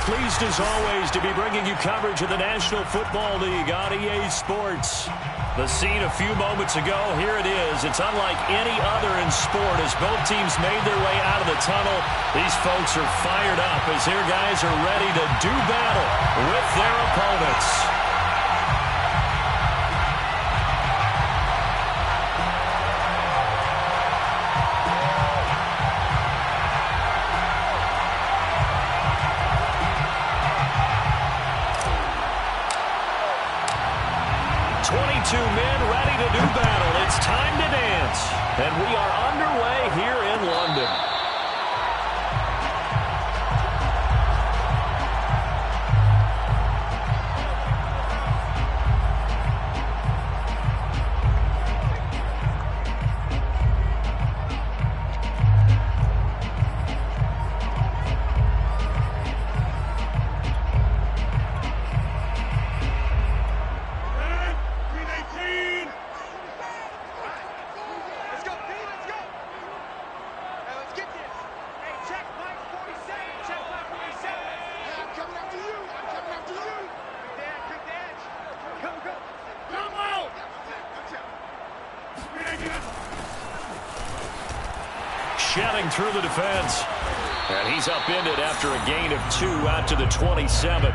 pleased as always to be bringing you coverage of the National Football League on EA Sports. The scene a few moments ago, here it is. It's unlike any other in sport as both teams made their way out of the tunnel. These folks are fired up as their guys are ready to do battle with their opponents. 22 men ready to do battle. It's time to dance. And we are underway here in London. Shedding through the defense. And he's upended after a gain of 2 out to the 27.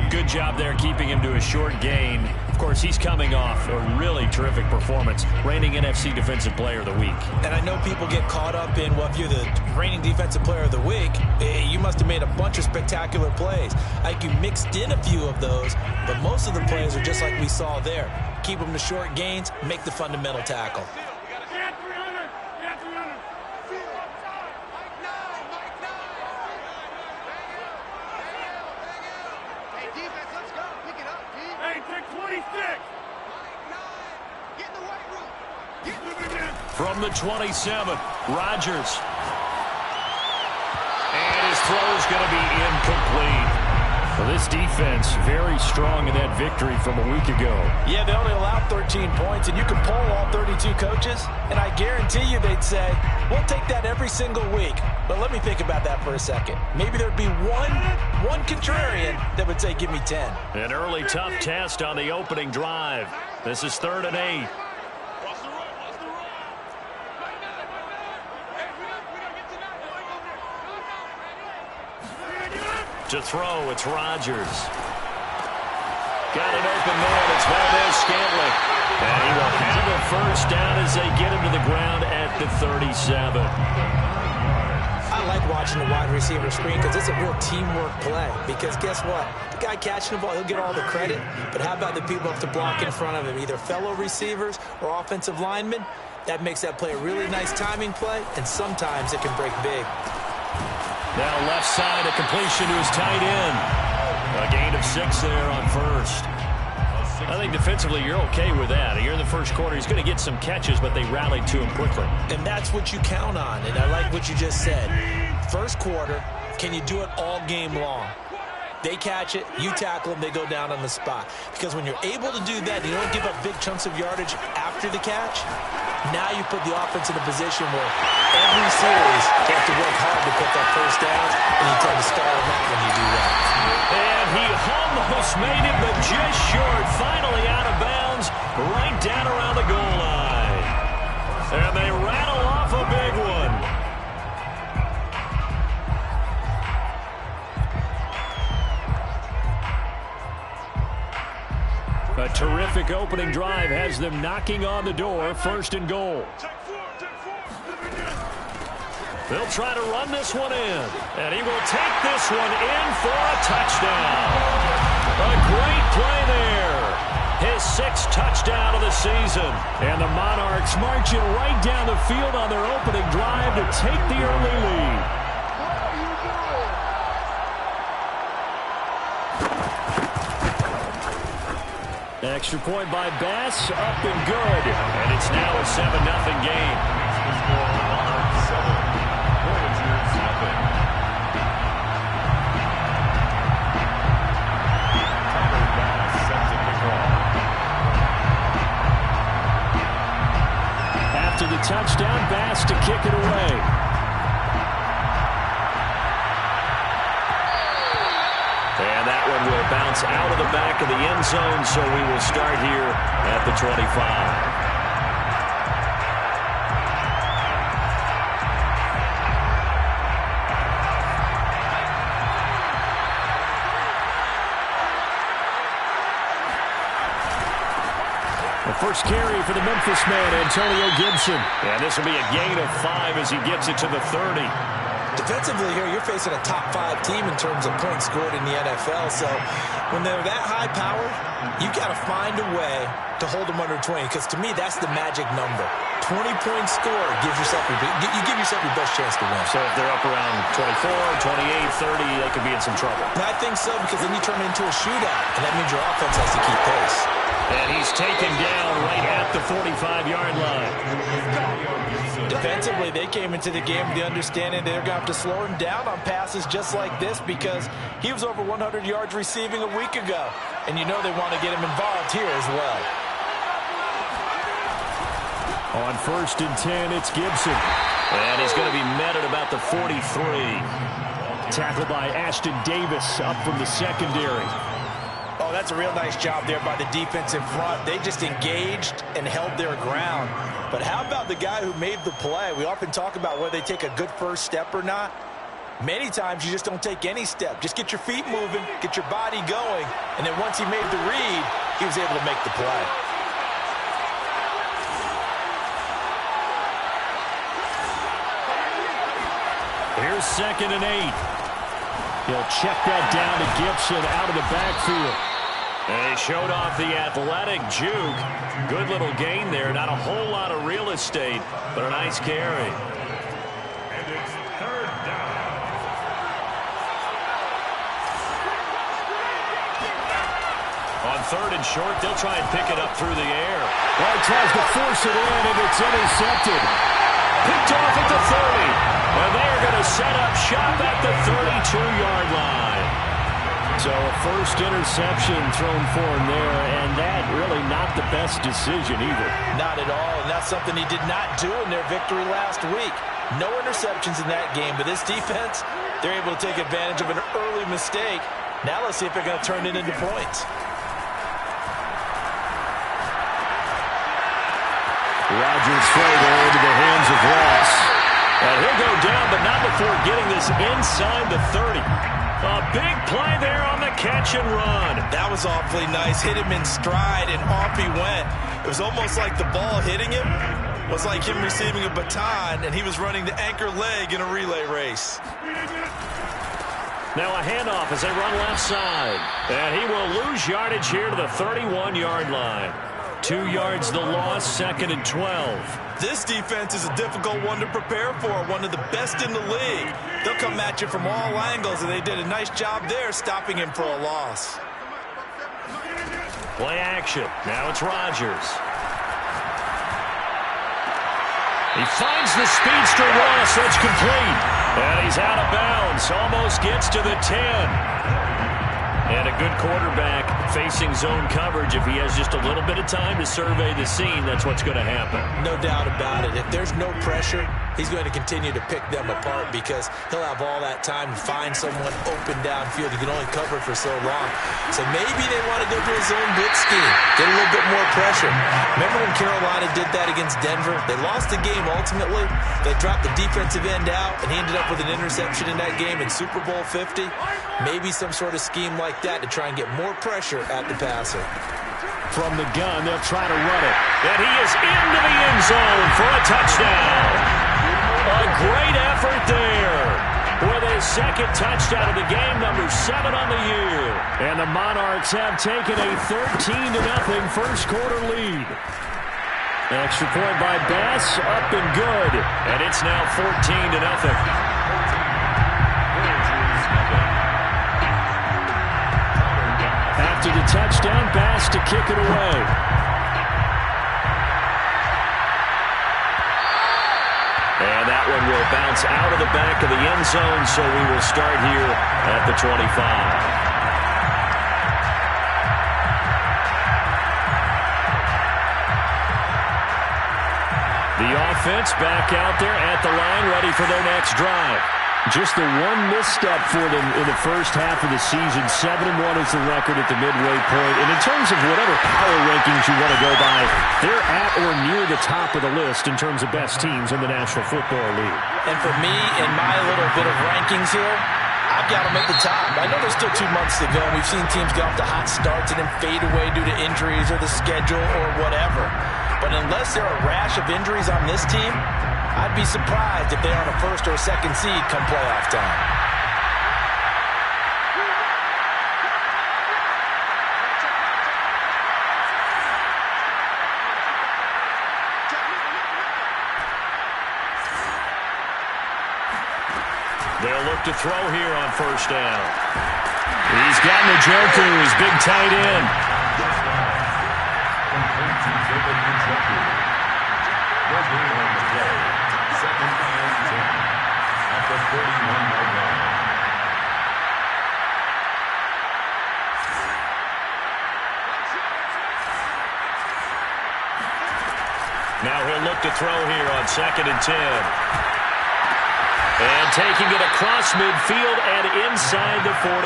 Good job there keeping him to a short gain. Of course, he's coming off a really terrific performance, reigning NFC Defensive Player of the Week. And I know people get caught up in, well, if you're the reigning Defensive Player of the Week, you must have made a bunch of spectacular plays. Like you mixed in a few of those, but most of the plays are just like we saw there. Keep them to short gains, make the fundamental tackle. From the 27, Rodgers. And his throw is going to be incomplete. Well, this defense very strong in that victory from a week ago. Yeah, they only allowed 13 points, and you can poll all 32 coaches, and I guarantee you they'd say, we'll take that every single week. But let me think about that for a second. Maybe there'd be one contrarian that would say, give me 10. An early tough test on the opening drive. This is 3rd and 8. To throw, it's Rodgers. Got an open man, it's Valdez-Scantling. And he will handle first down as they get him to the ground at the 37. I like watching the wide receiver screen because it's a real teamwork play. Because guess what? The guy catching the ball, he'll get all the credit. But how about the people up to block in front of him? Either fellow receivers or offensive linemen. That makes that play a really nice timing play, and sometimes it can break big. Now left side, a completion to his tight end. A gain of 6 there on first. I think defensively you're okay with that. Here in the first quarter, he's going to get some catches, but they rallied to him quickly. And that's what you count on, and I like what you just said. First quarter, can you do it all game long? They catch it, you tackle them, they go down on the spot. Because when you're able to do that, you don't give up big chunks of yardage after the catch. Now you put the offense in a position where every series you have to work hard to put that first down, and you tend to stall them out when you do that. And he almost made it, but just short. Finally out of bounds, right down around the goal line. And they rattle off a big one. A terrific opening drive has them knocking on the door, 1st and goal. They'll try to run this one in, and he will take this one in for a touchdown. A great play there. His 6th touchdown of the season. And the Monarchs marching right down the field on their opening drive to take the early lead. Extra point by Bass, up and good. And it's now a 7-0 game. After the touchdown, Bass to kick it away. bounce out of the back of the end zone, so we will start here at the 25. First carry for the Memphis man, Antonio Gibson. And this will be a gain of 5 as he gets it to the 30. Defensively here, you're facing a top 5 team in terms of points scored in the NFL. So when they're that high powered, you've got to find a way to hold them under 20. Because to me, that's the magic number. 20-point score gives yourself you give yourself your best chance to win. So if they're up around 24, 28, 30, they could be in some trouble. I think so, because then you turn it into a shootout, and that means your offense has to keep pace. And he's taken down right at the 45-yard line. Defensively, they came into the game with the understanding they're going to have to slow him down on passes just like this, because he was over 100 yards receiving a week ago. And you know they want to get him involved here as well. On 1st and 10, it's Gibson. And he's going to be met at about the 43. Tackled by Ashton Davis up from the secondary. Oh, that's a real nice job there by the defense in front. They just engaged and held their ground. But how about the guy who made the play? We often talk about whether they take a good first step or not. Many times you just don't take any step. Just get your feet moving, get your body going, and then once he made the read, he was able to make the play. Here's 2nd and 8. He'll check that down to Gibson out of the backfield. And he showed off the athletic juke. Good little gain there. Not a whole lot of real estate, but a nice carry. And it's 3rd down. On 3rd and short, they'll try and pick it up through the air. Well, he tries to force it in, and it's intercepted. Picked off at the 30. And they are going to set up shop at the 32-yard line. So a first interception thrown for him there, and that really not the best decision either. Not at all, and that's something he did not do in their victory last week. No interceptions in that game, but this defense, they're able to take advantage of an early mistake. Now let's see if they're going to turn it into points. Rodgers' throw there into the hands of Ross. And he'll go down, but not before getting this inside the 30. A big play there on the catch and run. That was awfully nice. Hit him in stride, and off he went. It was almost like the ball hitting him was like him receiving a baton, and he was running the anchor leg in a relay race. Now a handoff as they run left side. And he will lose yardage here to the 31-yard line. 2 yards the loss, 2nd and 12. This defense is a difficult one to prepare for, one of the best in the league. They'll come at you from all angles, and they did a nice job there stopping him for a loss. Play action. Now it's Rodgers. He finds the speedster Ross. That's complete. And he's out of bounds. Almost gets to the 10. And a good quarterback facing zone coverage. If he has just a little bit of time to survey the scene, that's what's going to happen. No doubt about it. If there's no pressure, he's going to continue to pick them apart because he'll have all that time to find someone open downfield. He can only cover for so long. So maybe they want to go to a zone blitz scheme, get a little bit more pressure. Remember when Carolina did that against Denver? They lost the game ultimately. They dropped the defensive end out, and he ended up with an interception in that game in Super Bowl 50. Maybe some sort of scheme like that to try and get more pressure at the passer. From the gun, they'll try to run it. And he is into the end zone for a touchdown. A great effort there with his 2nd touchdown of the game, number 7 on the year. And the Monarchs have taken a 13-0 first quarter lead. Extra point by Bass, up and good. And it's now 14-0. After the touchdown, Bass to kick it away. And that one will bounce out of the back of the end zone, so we will start here at the 25. The offense back out there at the line, ready for their next drive. Just the one misstep for them in the first half of the season. 7-1 is the record at the midway point. And in terms of whatever power rankings you want to go by, they're at or near the top of the list in terms of best teams in the National Football League. And for me, in my little bit of rankings here, I've got them at the top. I know there's still 2 months to go. We've seen teams get off to hot starts and then fade away due to injuries or the schedule or whatever. But unless there are a rash of injuries on this team, I'd be surprised if they're on a first or a second seed come playoff time. They'll look to throw here on first down. He's got Njoku, his big tight end. Now he'll look to throw here on 2nd and 10. And taking it across midfield and inside the 45.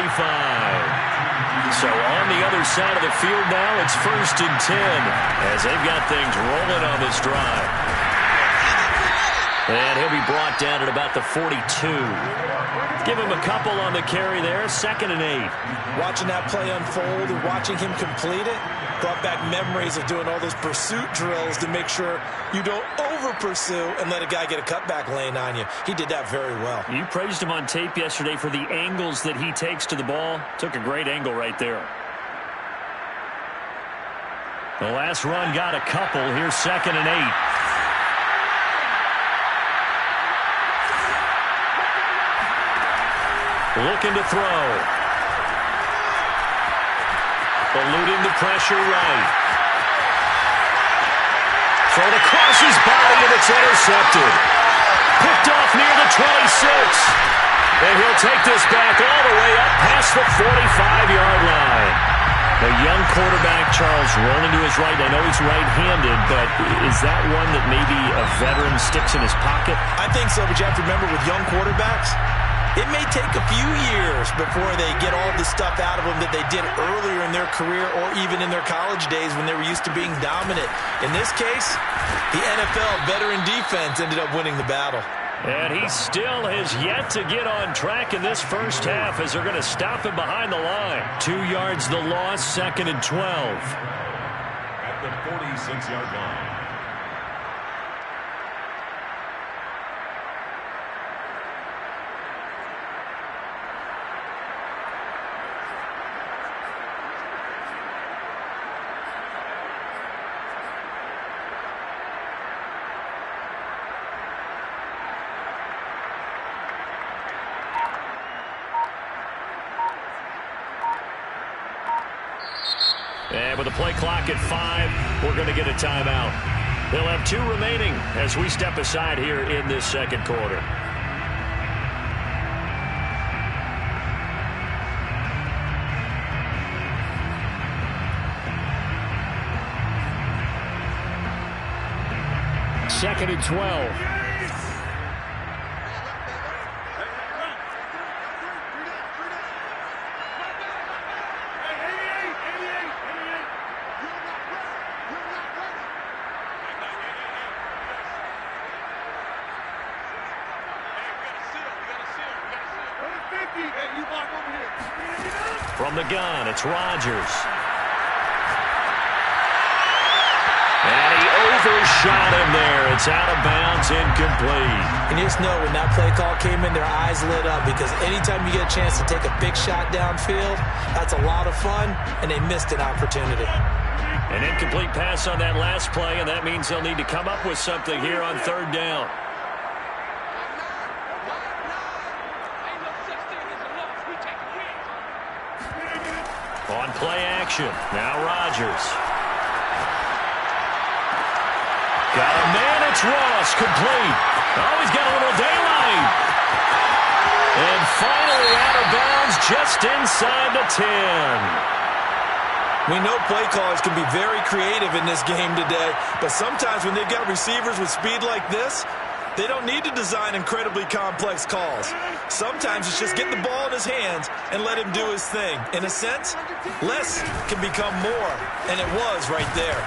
So on the other side of the field now, it's 1st and 10 as they've got things rolling on this drive. And he'll be brought down at about the 42. Give him a couple on the carry there, 2nd and 8. Watching that play unfold and watching him complete it brought back memories of doing all those pursuit drills to make sure you don't over-pursue and let a guy get a cutback lane on you. He did that very well. You praised him on tape yesterday for the angles that he takes to the ball. Took a great angle right there. The last run got a couple. Here's 2nd and 8. Looking to throw. Eluding the pressure right. Thrown across his body and it's intercepted. Picked off near the 26. And he'll take this back all the way up past the 45-yard line. A young quarterback, Charles, rolling to his right. I know he's right-handed, but is that one that maybe a veteran sticks in his pocket? I think so, but you have to remember with young quarterbacks, it may take a few years before they get all the stuff out of them that they did earlier in their career or even in their college days when they were used to being dominant. In this case, the NFL veteran defense ended up winning the battle. And he still has yet to get on track in this first half as they're going to stop him behind the line. 2 yards the loss, 2nd and 12. At the 46-yard line. And with the play clock at 5, we're going to get a timeout. They'll have 2 remaining as we step aside here in this second quarter. Second and 12. From the gun, it's Rodgers. And he overshot him there. It's out of bounds, incomplete. And you just know when that play call came in, their eyes lit up because anytime you get a chance to take a big shot downfield, that's a lot of fun, and they missed an opportunity. An incomplete pass on that last play, and that means they'll need to come up with something here on 3rd down. On play action, now Rodgers. Got a man, it's Ross, complete. Oh, he's got a little daylight. And finally out of bounds, just inside the 10. We know play callers can be very creative in this game today, but sometimes when they've got receivers with speed like this, They don't need to design incredibly complex calls. Sometimes it's just get the ball in his hands and let him do his thing. In a sense, less can become more, and it was right there.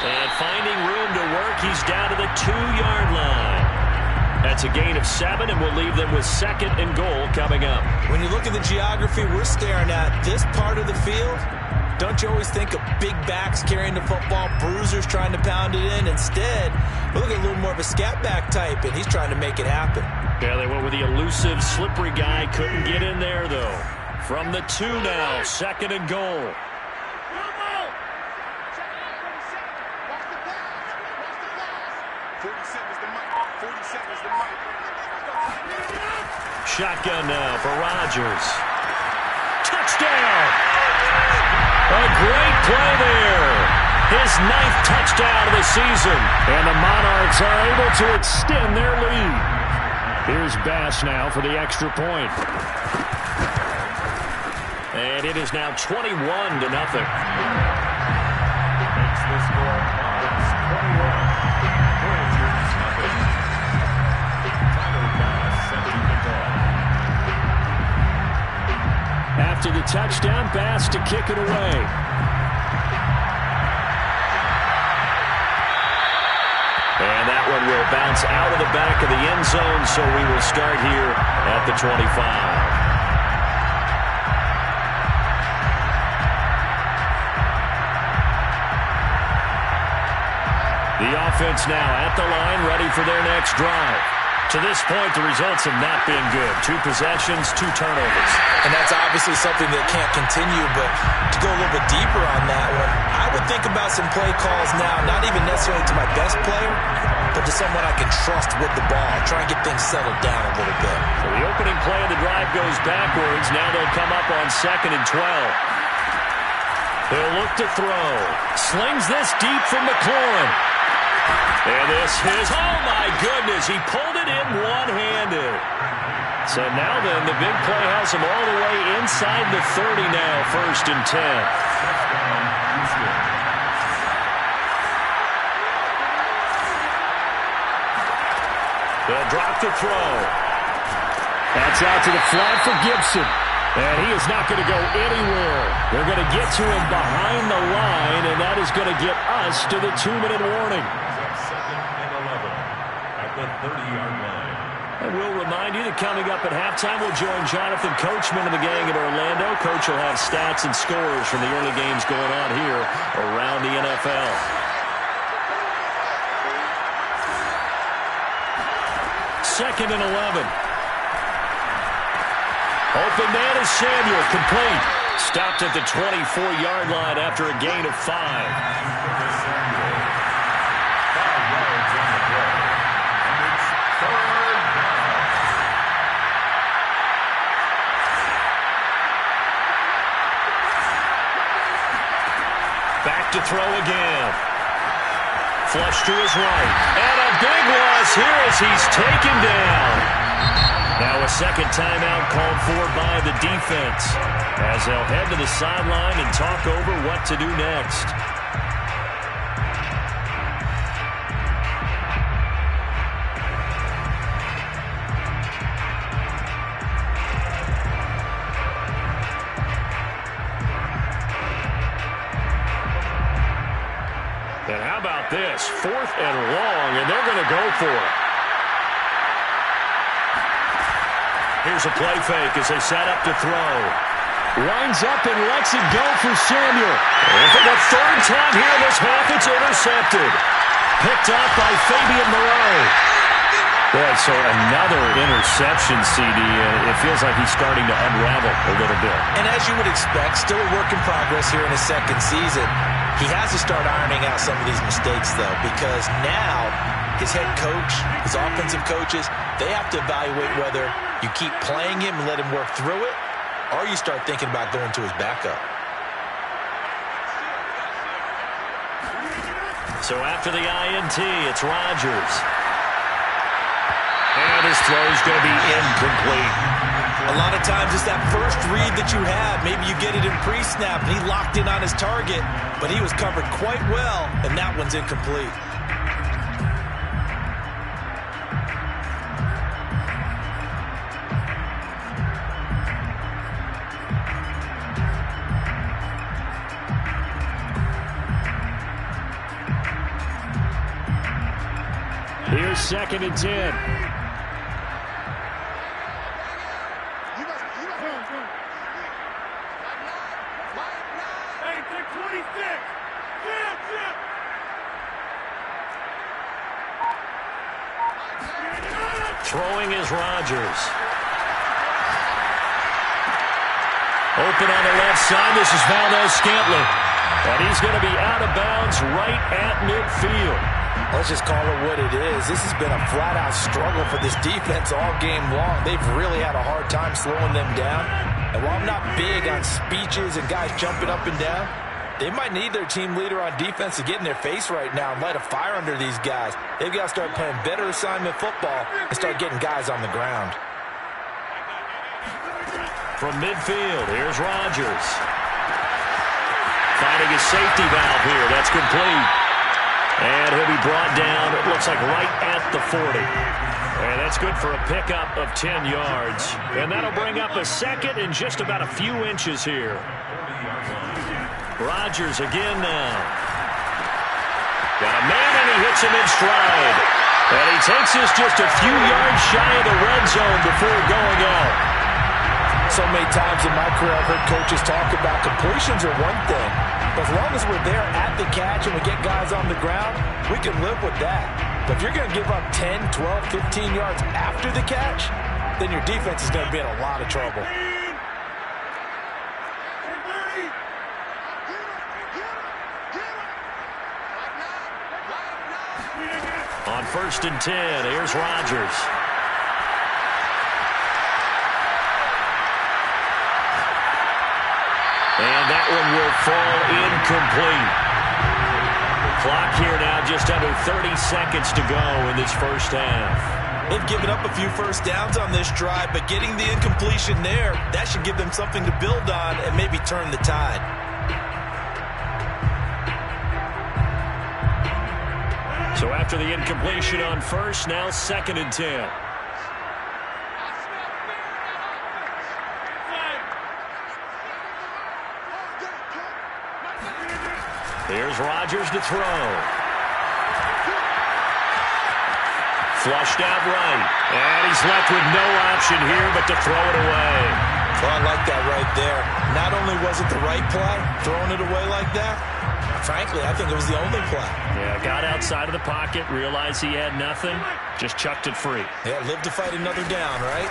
And finding room to work, he's down to the 2-yard line. That's a gain of 7, and we'll leave them with 2nd and goal coming up. When you look at the geography we're staring at, this part of the field, don't you always think of big backs carrying the football, bruisers trying to pound it in? Instead, we look at a little more of a scat back type, and he's trying to make it happen. Yeah, they went with the elusive, slippery guy. Couldn't get in there, though. From the 2 now, 2nd and goal. Shotgun now for Rodgers. Touchdown! A great play there. His 9th touchdown of the season. And the Monarchs are able to extend their lead. Here's Bass now for the extra point. And it is now 21-0. Makes the score Monarchs 21. Rangers nothing. Tyler Bass set to kick off. After the touchdown, Bass to kick it away. And that one will bounce out of the back of the end zone, so we will start here at the 25. The offense now at the line, ready for their next drive. To this point, the results have not been good. 2 possessions, 2 turnovers. And that's obviously something that can't continue, but to go a little bit deeper on that one, I would think about some play calls now, not even necessarily to my best player, but to someone I can trust with the ball. Try and get things settled down a little bit. So the opening play of the drive goes backwards. Now they'll come up on 2nd and 12. They'll look to throw. Slings this deep from McLaurin. And this is, oh my goodness, he pulled it in one-handed. So now then, the big play has him all the way inside the 30 now, 1st and 10. They'll drop the throw. That's out to the flat for Gibson. And he is not going to go anywhere. They're going to get to him behind the line, and that is going to get us to the 2-minute warning. 2nd and 11 at the 30-yard line. And we'll remind you that coming up at halftime, we'll join Jonathan Coachman of the gang in Orlando. Coach will have stats and scores from the early games going on here around the NFL. Second and 11. Open man is Samuel, complete. Stopped at the 24-yard line after a gain of 5. Back to throw again. Flush to his right. And a big loss here as he's taken down. Now a second timeout called for by the defense as they'll head to the sideline and talk over what to do next. And how about this? 4th and long, and they're going to go for it. Here's a play fake as they set up to throw. Winds up and lets it go for Samuel. And for the 3rd time here in this half, it's intercepted. Picked up by Fabian Moreau. Boy, so another interception, CD, and it feels like he's starting to unravel a little bit. And as you would expect, still a work in progress here in his 2nd season. He has to start ironing out some of these mistakes, though, because now his head coach, his offensive coaches, they have to evaluate whether you keep playing him and let him work through it, or you start thinking about going to his backup. So after the INT, it's Rodgers. And his throw's going to be incomplete. A lot of times it's that first read that you have. Maybe you get it in pre-snap, and he locked in on his target, but he was covered quite well, and that one's incomplete. Here's 2nd and 10. Throwing is Rodgers. Open on the left side. This is Valdez-Scantling. And he's going to be out of bounds right at midfield. Let's just call it what it is. This has been a flat-out struggle for this defense all game long. They've really had a hard time slowing them down. And while I'm not big on speeches and guys jumping up and down, they might need their team leader on defense to get in their face right now and light a fire under these guys. They've got to start playing better assignment football and start getting guys on the ground. From midfield, here's Rodgers. Finding his safety valve here. That's complete. And he'll be brought down, it looks like right at the 40. And that's good for a pickup of 10 yards. And that'll bring up a 2nd and just about a few inches here. Rodgers again now. Got a man and he hits him in stride. And he takes us just a few yards shy of the red zone before going out. So many times in my career I've heard coaches talk about completions are one thing. But as long as we're there at the catch and we get guys on the ground, we can live with that. But if you're going to give up 10, 12, 15 yards after the catch, then your defense is going to be in a lot of trouble. On 1st and 10, here's Rodgers. And that one will fall incomplete. Clock here now, just under 30 seconds to go in this first half. They've given up a few first downs on this drive, but getting the incompletion there, that should give them something to build on and maybe turn the tide. So after the incompletion on 1st, now 2nd and 10. Here's Rodgers to throw. Flushed out right. And he's left with no option here but to throw it away. Well, I like that right there. Not only was it the right play, throwing it away like that, frankly, I think it was the only play. Yeah, got outside of the pocket, realized he had nothing, just chucked it free. Yeah, live to fight another down, right?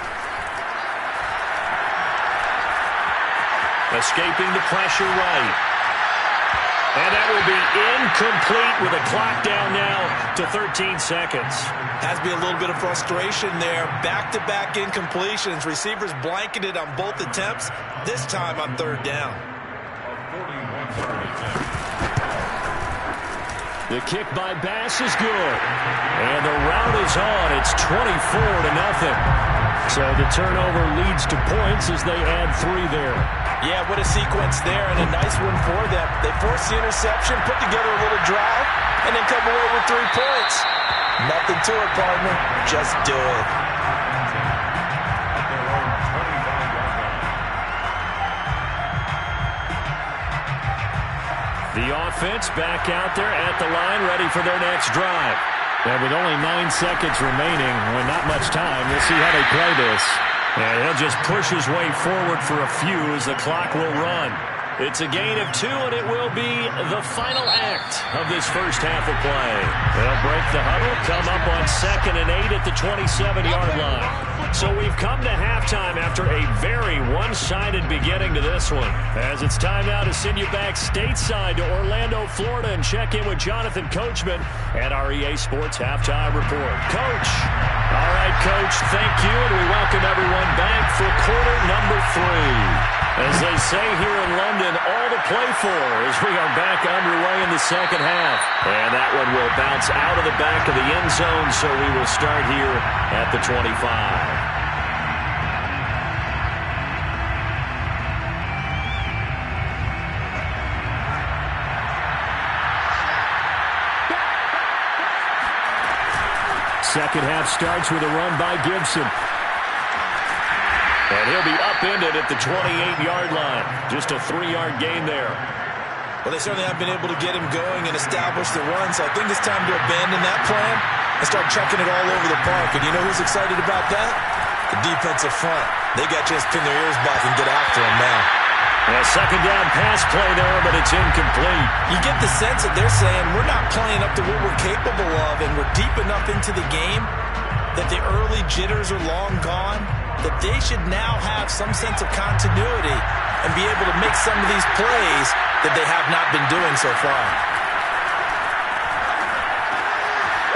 Escaping the pressure right. And that will be incomplete with a clock down now to 13 seconds. Has to be a little bit of frustration there. Back-to-back incompletions. Receivers blanketed on both attempts, this time on 3rd down. The kick by Bass is good. And the route is on. It's 24-0. So the turnover leads to points as they add 3 there. Yeah, what a sequence there, and a nice one for them. They forced the interception, put together a little drive, and then come away with 3 points. Nothing to it, partner. Just do it. The offense back out there at the line, ready for their next drive. And with only 9 seconds remaining, with not much time, we'll see how they play this. And he'll just push his way forward for a few as the clock will run. It's a gain of 2, and it will be the final act of this first half of play. They'll break the huddle, come up on 2nd and 8 at the 27-yard line. So we've come to halftime after a very one-sided beginning to this one. As it's time now to send you back stateside to Orlando, Florida, and check in with Jonathan Coachman at our EA Sports Halftime Report. Coach. All right, Coach, thank you, and we welcome everyone back for quarter number 3. As they say here in London, all to play for as we are back underway in the second half. And that one will bounce out of the back of the end zone, so we will start here at the 25. Second half starts with a run by Gibson. And he'll be upended at the 28-yard line. Just a 3-yard gain there. Well, they certainly haven't been able to get him going and establish the run, so I think it's time to abandon that plan and start chucking it all over the park. And you know who's excited about that? The defensive front. They got to just pin their ears back and get after him now. A second down pass play there, but it's incomplete. You get the sense that they're saying we're not playing up to what we're capable of, and we're deep enough into the game that the early jitters are long gone, that they should now have some sense of continuity and be able to make some of these plays that they have not been doing so far.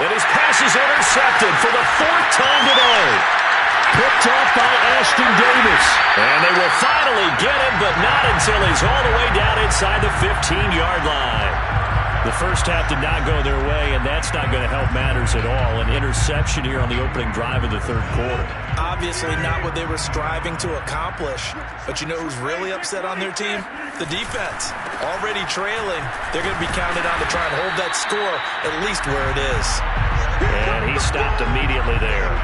And his pass is intercepted for the fourth time today. Picked off by Ashton Davis. And they will finally get him, but not until he's all the way down inside the 15-yard line. The first half did not go their way, and that's not going to help matters at all. An interception here on the opening drive of the third quarter. Obviously not what they were striving to accomplish. But you know who's really upset on their team? The defense. Already trailing. They're going to be counted on to try and hold that score at least where it is. And he stopped immediately there.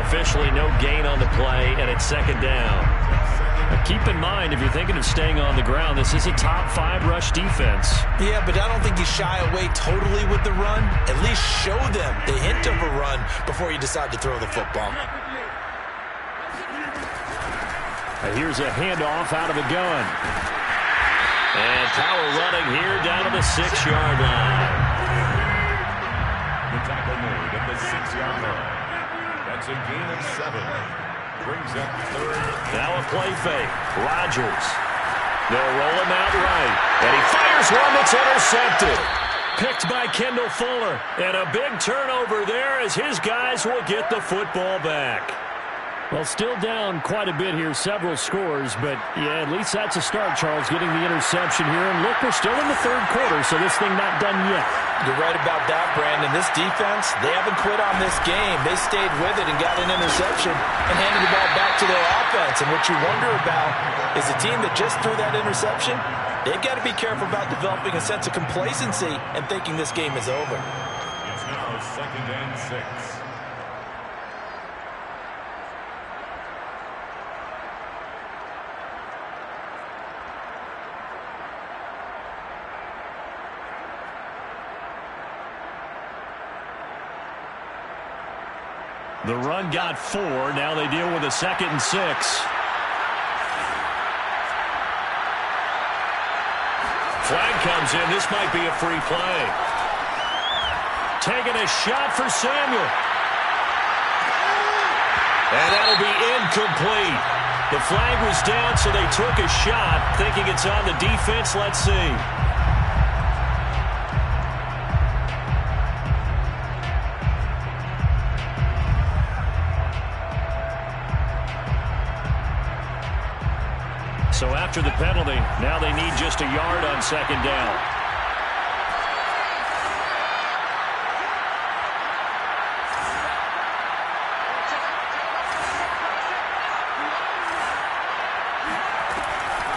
Officially no gain on the play, and it's second down. Now keep in mind, if you're thinking of staying on the ground, this is a top 5 rush defense. Yeah, but I don't think you shy away totally with the run. At least show them the hint of a run before you decide to throw the football. And here's a handoff out of the gun. And power running here down to the 6-yard line. The tackle made at the 6-yard line. That's a gain of 7. Brings up third. Now a play fake. Rodgers. They'll roll him out right. And he fires one that's intercepted. Picked by Kendall Fuller. And a big turnover there as his guys will get the football back. Well, still down quite a bit here, several scores, but yeah, at least that's a start, Charles, getting the interception here. And look, we're still in the third quarter, so this thing not done yet. You're right about that, Brandon. This defense, they haven't quit on this game. They stayed with it and got an interception and handed the ball back to their offense. And what you wonder about is the team that just threw that interception, they've got to be careful about developing a sense of complacency and thinking this game is over. It's now 2nd and 6. The run got 4. Now they deal with a 2nd and 6. Flag comes in. This might be a free play. Taking a shot for Samuel. And that'll be incomplete. The flag was down, so they took a shot, thinking it's on the defense. Let's see. So after the penalty, now they need just a yard on 2nd down.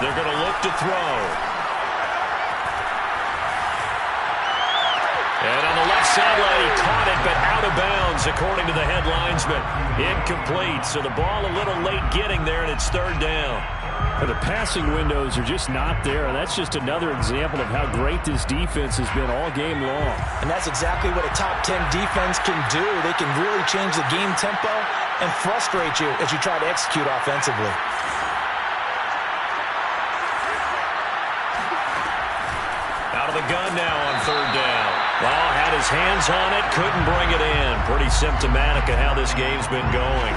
They're going to look to throw. And on the left sideline, he caught it, but out of bounds, according to the head linesman. Incomplete, so the ball a little late getting there, and it's 3rd down. The passing windows are just not there. That's just another example of how great this defense has been all game long. And that's exactly what a top 10 defense can do. They can really change the game tempo and frustrate you as you try to execute offensively. Out of the gun now on 3rd down. Ball had his hands on it, couldn't bring it in. Pretty symptomatic of how this game's been going.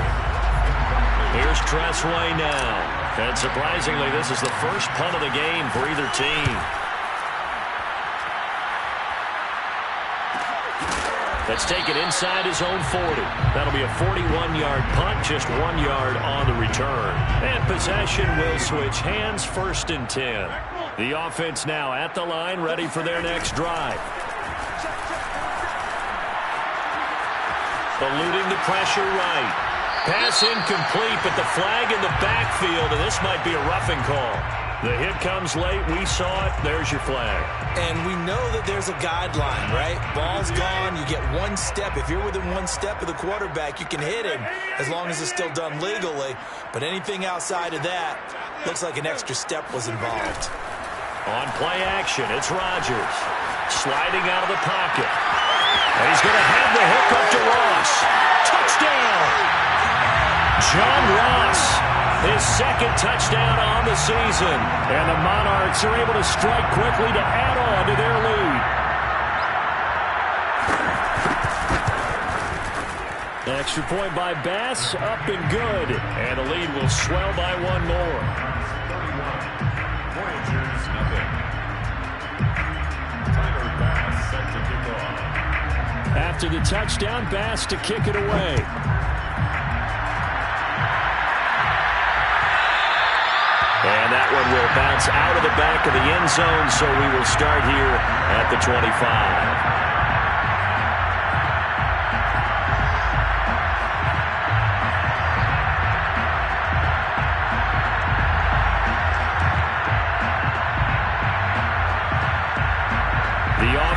Here's Tressway now. And surprisingly, this is the first punt of the game for either team. Let's take it inside his own 40. That'll be a 41-yard punt, just 1 yard on the return. And possession will switch hands, 1st and 10. The offense now at the line, ready for their next drive. Eluding the pressure right. Pass incomplete, but the flag in the backfield, and this might be a roughing call. The hit comes late. We saw it. There's your flag. And we know that there's a guideline, right? Ball's gone. You get 1 step. If you're within 1 step of the quarterback, you can hit him as long as it's still done legally. But anything outside of that looks like an extra step was involved. On play action, it's Rodgers. Sliding out of the pocket. And he's going to have the hook up to Ross. Touchdown! John Ross, his second touchdown on the season. And the Monarchs are able to strike quickly to add on to their lead. Extra point by Bass, up and good. And the lead will swell by one more. 31, Voyagers, nothing. Tyler Bass set to kick off. After the touchdown, Bass to kick it away. And that one will bounce out of the back of the end zone, so we will start here at the 25.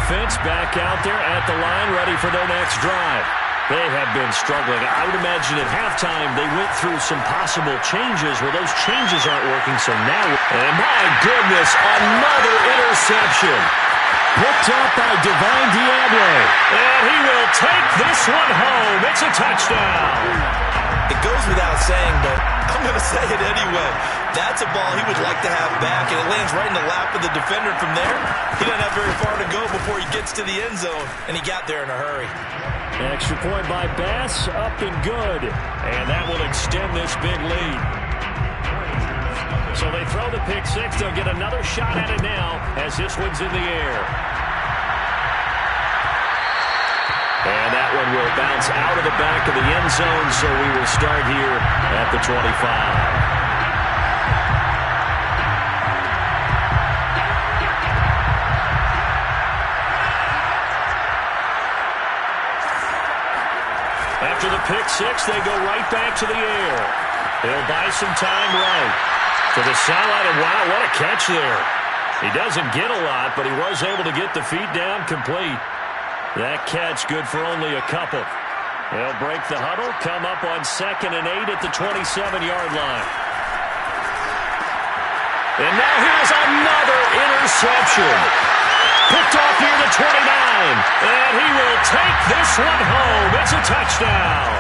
Offense back out there at the line, ready for their next drive. They have been struggling. I would imagine at halftime they went through some possible changes where those changes aren't working, so now... And my goodness, another interception. Picked up by Divine Diablo. And he will take this one home. It's a touchdown. It goes without saying, but I'm going to say it anyway. That's a ball he would like to have back, and it lands right in the lap of the defender from there. He doesn't have very far to go before he gets to the end zone, and he got there in a hurry. Extra point by Bass, up and good. And that will extend this big lead. So they throw the pick six. They'll get another shot at it now as this one's in the air. And that one will bounce out of the back of the end zone, so we will start here at the 25. After the pick six, they go right back to the air. They'll buy some time right. To the sideline, and wow, what a catch there. He doesn't get a lot, but he was able to get the feet down complete. That catch good for only a couple. They'll break the huddle, come up on 2nd and 8 at the 27-yard line. And now here's another interception. Picked off near the 29. And he will take this one home. It's a touchdown.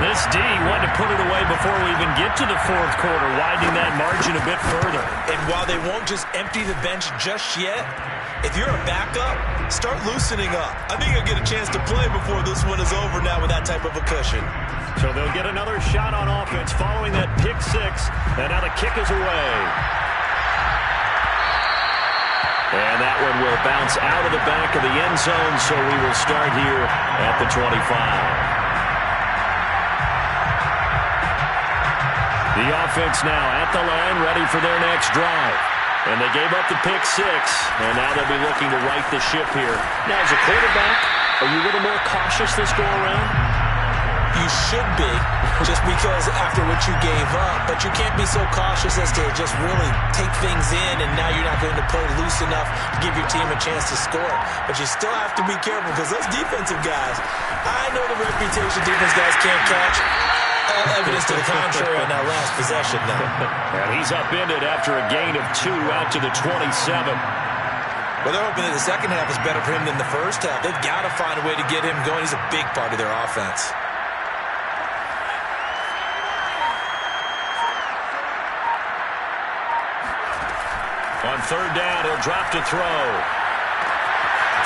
This D wanted to put it away before we even get to the fourth quarter, widening that margin a bit further. And while they won't just empty the bench just yet, if you're a backup, start loosening up. I think you'll get a chance to play before this one is over now with that type of a cushion. So they'll get another shot on offense following that pick six. And now the kick is away. And that one will bounce out of the back of the end zone, so we will start here at the 25. The offense now at the line, ready for their next drive. And they gave up the pick six, and now they'll be looking to right the ship here. Now, as a quarterback, are you a little more cautious this go-around? You should be, just because after what you gave up. But you can't be so cautious as to just really take things in, and now you're not going to play loose enough to give your team a chance to score. But you still have to be careful, because those defensive guys, I know the reputation defense guys can't catch. All evidence to the contrary on that last possession now. And he's upended after a gain of 2 out to the 27. Well, they're hoping that the second half is better for him than the first half. They've got to find a way to get him going. He's a big part of their offense. On 3rd down, he'll drop to throw.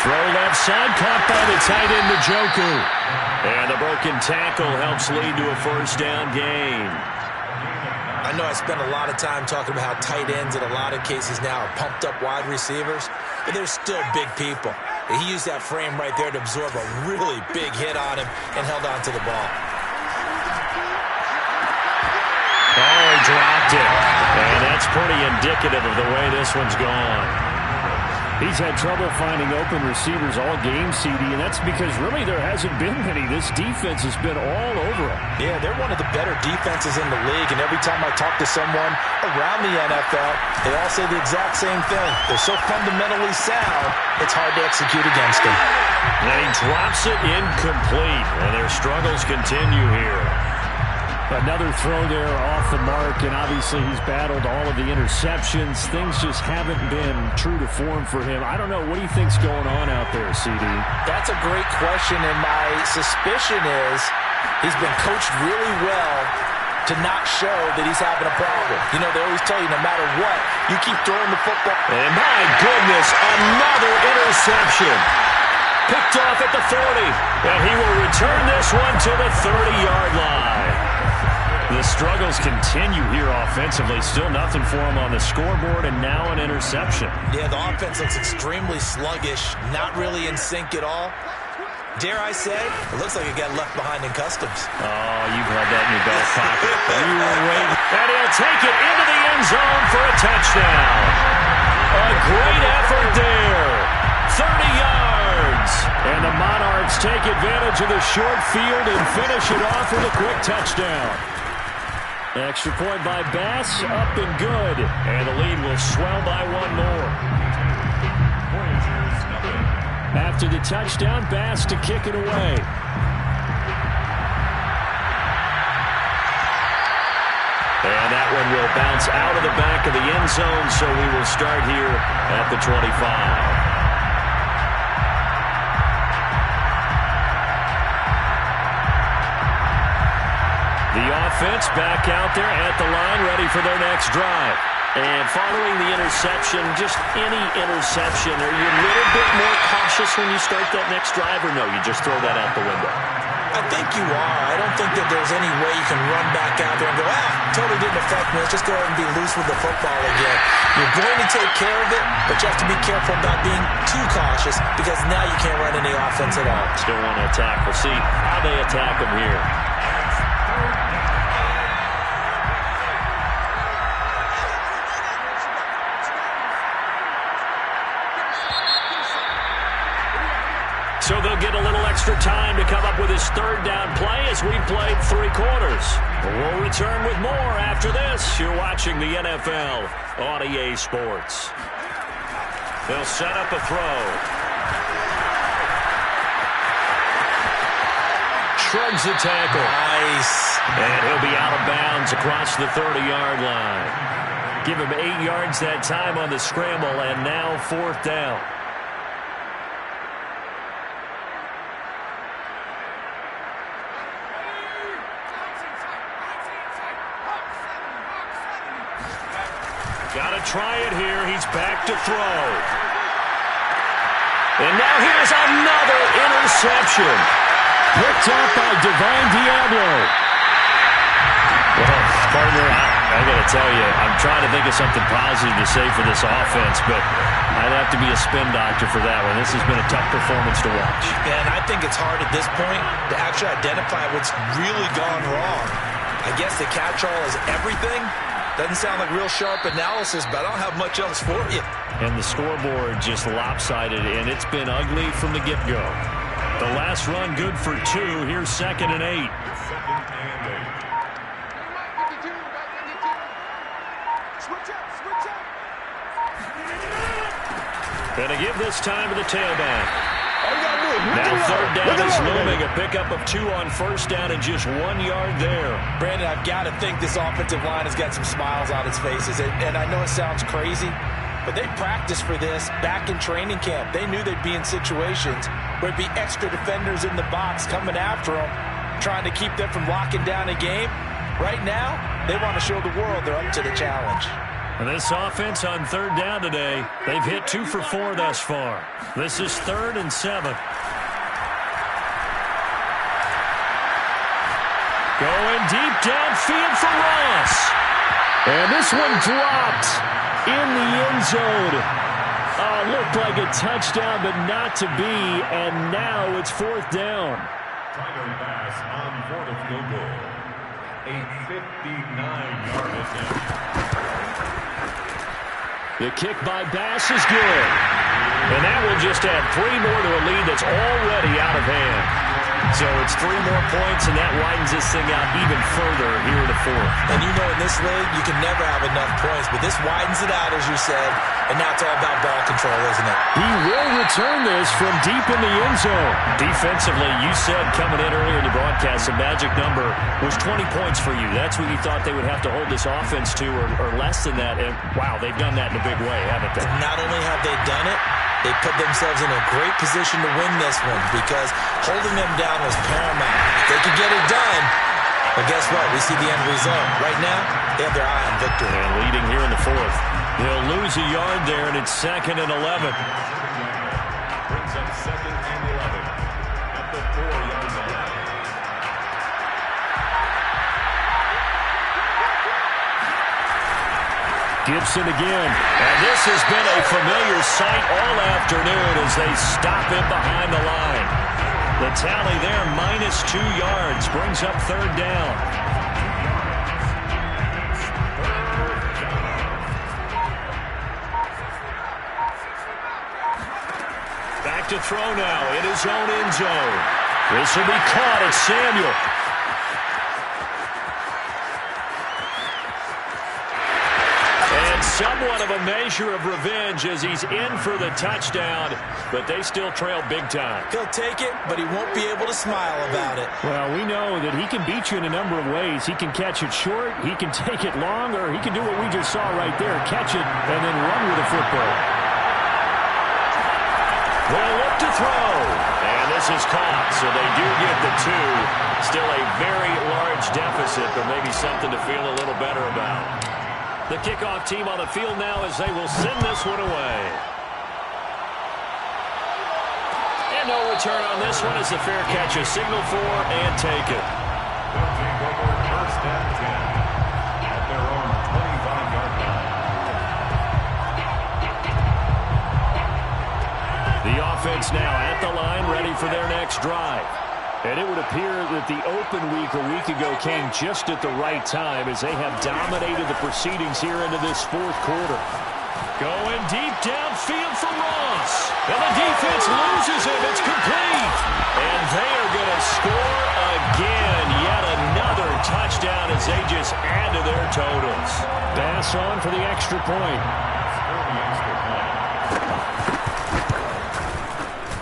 Throw left side, caught by the tight end, Njoku. And the broken tackle helps lead to a first down gain. I know I spent a lot of time talking about how tight ends in a lot of cases now are pumped up wide receivers, but they're still big people. He used that frame right there to absorb a really big hit on him and held on to the ball. Oh, he dropped it. And that's pretty indicative of the way this one's gone. He's had trouble finding open receivers all game, CD, and that's because really there hasn't been many. This defense has been all over him. Yeah, they're one of the better defenses in the league, and every time I talk to someone around the NFL, they all say the exact same thing. They're so fundamentally sound, it's hard to execute against them. And he drops it incomplete, and their struggles continue here. Another throw there off the mark, and obviously he's battled all of the interceptions. Things just haven't been true to form for him. I don't know. What do you think's going on out there, CD? That's a great question, and my suspicion is he's been coached really well to not show that he's having a problem. You know, they always tell you no matter what, you keep throwing the football. And my goodness, another interception. Picked off at the 40, and he will return this one to the 30-yard line. The struggles continue here offensively. Still nothing for him on the scoreboard, and now an interception. Yeah, the offense looks extremely sluggish, not really in sync at all. Dare I say, it looks like it got left behind in customs. Oh, you've had that in your back pocket. You were waiting. And he'll take it into the end zone for a touchdown. A great effort there. 30 yards. And the Monarchs take advantage of the short field and finish it off with a quick touchdown. Extra point by Bass, up and good. And the lead will swell by one more. After the touchdown, Bass to kick it away. And that one will bounce out of the back of the end zone, so we will start here at the 25. The offense back out there at the line, ready for their next drive. And following the interception, just any interception, are you a little bit more cautious when you start that next drive, or no, you just throw that out the window? I think you are. I don't think that there's any way you can run back out there and go, totally didn't affect me. Let's just go ahead and be loose with the football again. You're going to take care of it, but you have to be careful about being too cautious because now you can't run any offense at all. Still want to attack. We'll see how they attack them here. So they'll get a little extra time to come up with his third down play as we played 3 quarters. We'll return with more after this. You're watching the NFL on EA Sports. They'll set up a throw. Shrugs the tackle. Nice. And he'll be out of bounds across the 30-yard line. Give him 8 yards that time on the scramble, and now 4th down. Got to try it here. He's back to throw. And now here's another interception. Picked up by Divine Diablo. Well, partner, I got to tell you, I'm trying to think of something positive to say for this offense, but I'd have to be a spin doctor for that one. This has been a tough performance to watch. And I think it's hard at this point to actually identify what's really gone wrong. I guess the catch-all is everything. Doesn't sound like real sharp analysis, but I don't have much else for you. And the scoreboard just lopsided, and it's been ugly from the get-go. The last run good for 2. Here's 2nd and 8. Gonna give this time to the tailback. Now 3rd down is looming. A pickup of 2 on 1st down and just 1 yard there. Brandon, I've got to think this offensive line has got some smiles on its faces. And I know it sounds crazy, but they practiced for this back in training camp. They knew they'd be in situations where there'd be extra defenders in the box coming after them, trying to keep them from locking down a game. Right now, they want to show the world they're up to the challenge. And this offense on 3rd down today, they've hit 2 for 4 thus far. This is 3rd and 7. Going deep downfield for Ross. And this one dropped in the end zone. Looked like a touchdown, but not to be. And now it's 4th down. Final pass on 4th field goal. A 59-yard attempt. The kick by Bass is good. And that will just add 3 more to a lead that's already out of hand. So it's 3 more points, and that widens this thing out even further here in the fourth. And you know in this league, you can never have enough points, but this widens it out, as you said, and now it's all about ball control, isn't it? He will return this from deep in the end zone. Defensively, you said coming in earlier in the broadcast, the magic number was 20 points for you. That's what you thought they would have to hold this offense to, or less than that. And, wow, they've done that in a big way, haven't they? Not only have they done it, they put themselves in a great position to win this one because holding them down was paramount. If they could get it done, well, guess what? We see the end result. Right now, they have their eye on victory. And leading here in the fourth. They'll lose a yard there, and it's 2nd and 11. Brings up 2nd and 11 at the 4-yard line. Gibson again. And this has been a familiar sight all afternoon as they stop him behind the line. The tally there, -2 yards, brings up 3rd down. Back to throw now in his own end zone. This will be caught at Samuel. Somewhat of a measure of revenge as he's in for the touchdown, but they still trail big time. He'll take it, but he won't be able to smile about it. Well, we know that he can beat you in a number of ways. He can catch it short, he can take it long, or he can do what we just saw right there, catch it and then run with the football. They'll look to throw, and this is caught, so they do get the 2. Still a very large deficit, but maybe something to feel a little better about. The kickoff team on the field now as they will send this one away. And no return on this one as the fair catch is signaled for and taken. They'll take over 1st and 10 at their own 25-yard line. The offense now at the line, ready for their next drive. And it would appear that the open week a week ago came just at the right time as they have dominated the proceedings here into this fourth quarter. Going deep downfield for Ross. And the defense loses him. It's complete. And they are going to score again. Yet another touchdown as they just add to their totals. Pass on for the extra point.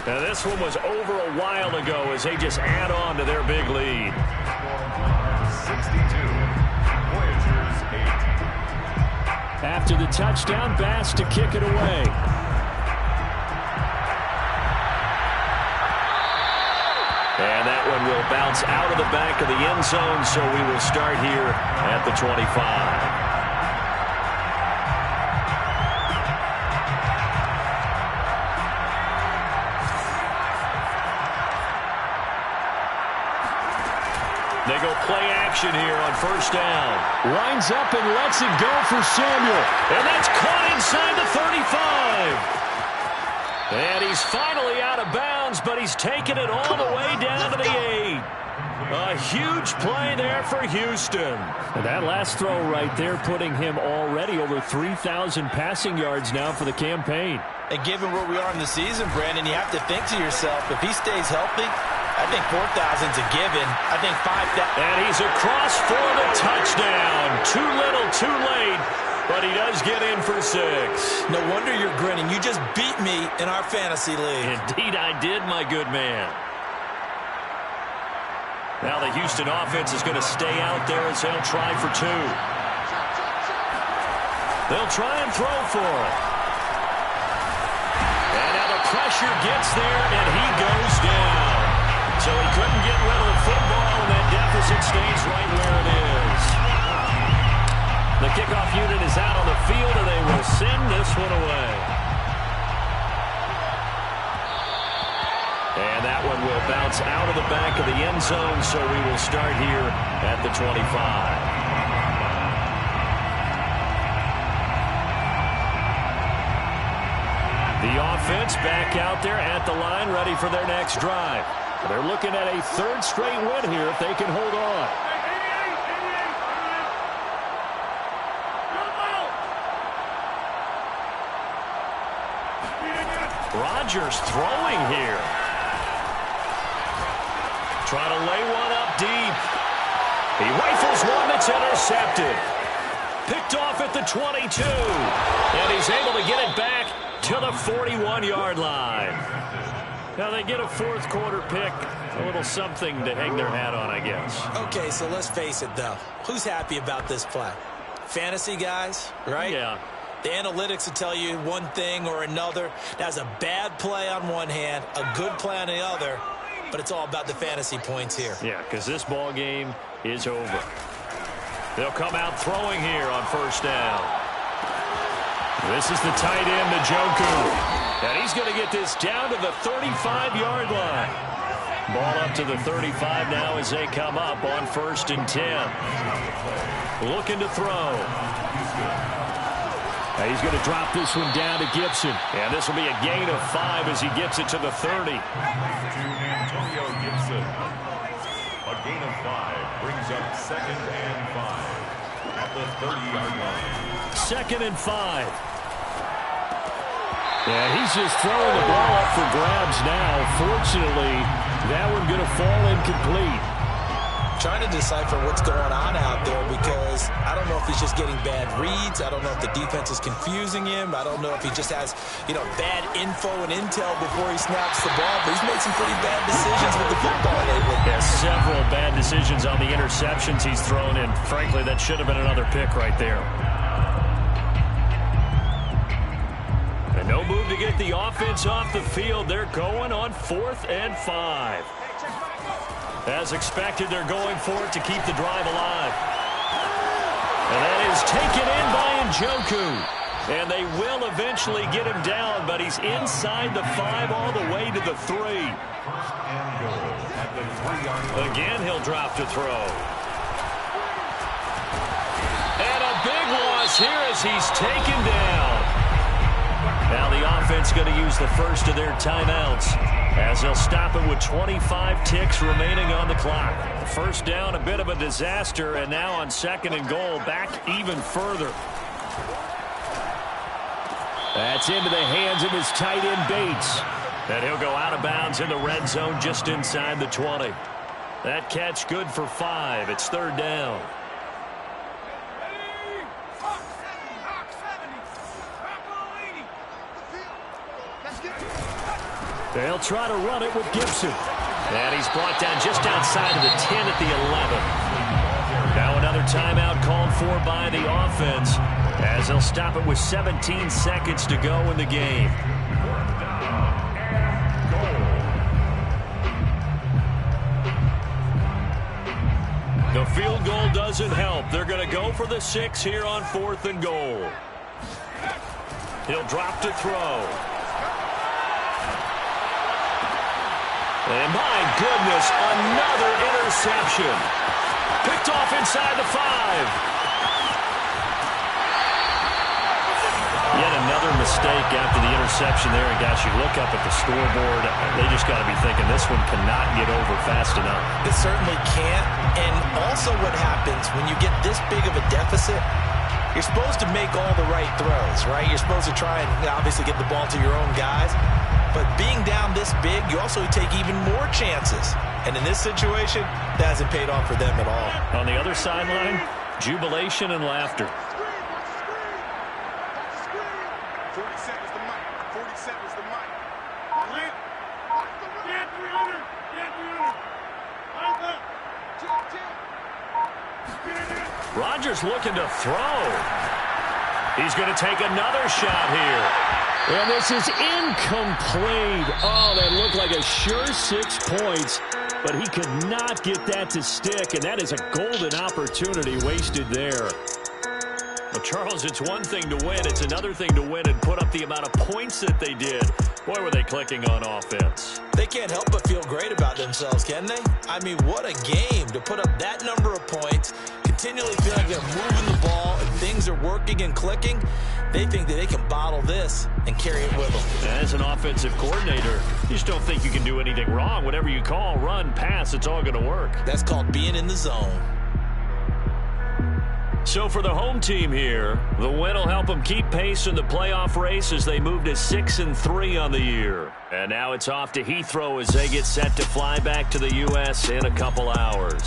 Now this one was over a while ago as they just add on to their big lead. 62, Voyagers 8. After the touchdown, Bass to kick it away. And that one will bounce out of the back of the end zone, so we will start here at the 25. They go play action here on 1st down. Lines up and lets it go for Samuel. And that's caught inside the 35. And he's finally out of bounds, but he's taken it all the way down to the 8. A huge play there for Houston. And that last throw right there putting him already over 3,000 passing yards now for the campaign. And given where we are in the season, Brandon, you have to think to yourself, if he stays healthy, I think 4,000's a given. I think 5,000. And he's across for the touchdown. Too little, too late, but he does get in for 6. No wonder you're grinning. You just beat me in our fantasy league. Indeed I did, my good man. Now the Houston offense is going to stay out there as they'll try for 2. They'll try and throw for it. And now the pressure gets there, and he goes down. So he couldn't get rid of the football, and that deficit stays right where it is. The kickoff unit is out on the field, and they will send this one away. And that one will bounce out of the back of the end zone, so we will start here at the 25. The offense back out there at the line, ready for their next drive. They're looking at a 3rd straight win here if they can hold on. Rodgers throwing here. Try to lay one up deep. He rifles one that's intercepted. Picked off at the 22. And he's able to get it back to the 41-yard line. Now they get a fourth quarter pick. A little something to hang their hat on, I guess. Okay, so let's face it, though. Who's happy about this play? Fantasy guys, right? Yeah. The analytics will tell you one thing or another. That's a bad play on one hand, a good play on the other. But it's all about the fantasy points here. Yeah, because this ball game is over. They'll come out throwing here on first down. This is the tight end, Njoku. And he's going to get this down to the 35-yard line. Ball up to the 35 now as they come up on 1st and 10. Looking to throw. And he's going to drop this one down to Gibson. And this will be a gain of 5 as he gets it to the 30. Gibson. A gain of 5 brings up 2nd and 5 at the 30-yard line. 2nd and 5. Yeah, he's just throwing the ball up for grabs now. Fortunately, that one going to fall incomplete. Trying to decipher what's going on out there because I don't know if he's just getting bad reads. I don't know if the defense is confusing him. I don't know if he just has, bad info and intel before he snaps the ball. But he's made some pretty bad decisions with the football lately. Yeah, several bad decisions on the interceptions he's thrown in. Frankly, that should have been another pick right there. And no move to get the offense off the field. They're going on 4th and 5. As expected, they're going for it to keep the drive alive. And that is taken in by Njoku. And they will eventually get him down, but he's inside the 5 all the way to the 3. Again, he'll drop to throw. And a big loss here as he's taken down. Now the offense going to use the first of their timeouts as they'll stop it with 25 ticks remaining on the clock. First down, a bit of a disaster, and now on 2nd and goal, back even further. That's into the hands of his tight end Bates. And he'll go out of bounds in the red zone just inside the 20. That catch good for 5. It's 3rd down. They'll try to run it with Gibson. And he's brought down just outside of the 10 at the 11. Now another timeout called for by the offense as they'll stop it with 17 seconds to go in the game. The field goal doesn't help. They're going to go for the 6 here on 4th and goal. He'll drop to throw. And my goodness, another interception. Picked off inside the 5. Yet another mistake after the interception there. And guys, you look up at the scoreboard, they just got to be thinking this one cannot get over fast enough. It certainly can't. And also what happens when you get this big of a deficit, you're supposed to make all the right throws, right? You're supposed to try and obviously get the ball to your own guys. But being down this big, you also take even more chances. And in this situation, that hasn't paid off for them at all. On the other sideline, jubilation and laughter. 47 is the mic. 47 is the mic. Rodgers looking to throw. He's going to take another shot here. And this is incomplete. Oh, that looked like a sure 6 points, but he could not get that to stick, and that is a golden opportunity wasted there. Well, Charles, it's one thing to win. It's another thing to win and put up the amount of points that they did. Boy, were they clicking on offense. They can't help but feel great about themselves, can they? I mean, what a game to put up that number of points, continually feel like they're moving the ball, and things are working and clicking. They think that they can bottle this and carry it with them. As an offensive coordinator, you just don't think you can do anything wrong. Whatever you call, run, pass, it's all going to work. That's called being in the zone. So for the home team here, the win will help them keep pace in the playoff race as they move to 6-3 on the year. And now it's off to Heathrow as they get set to fly back to the U.S. in a couple hours.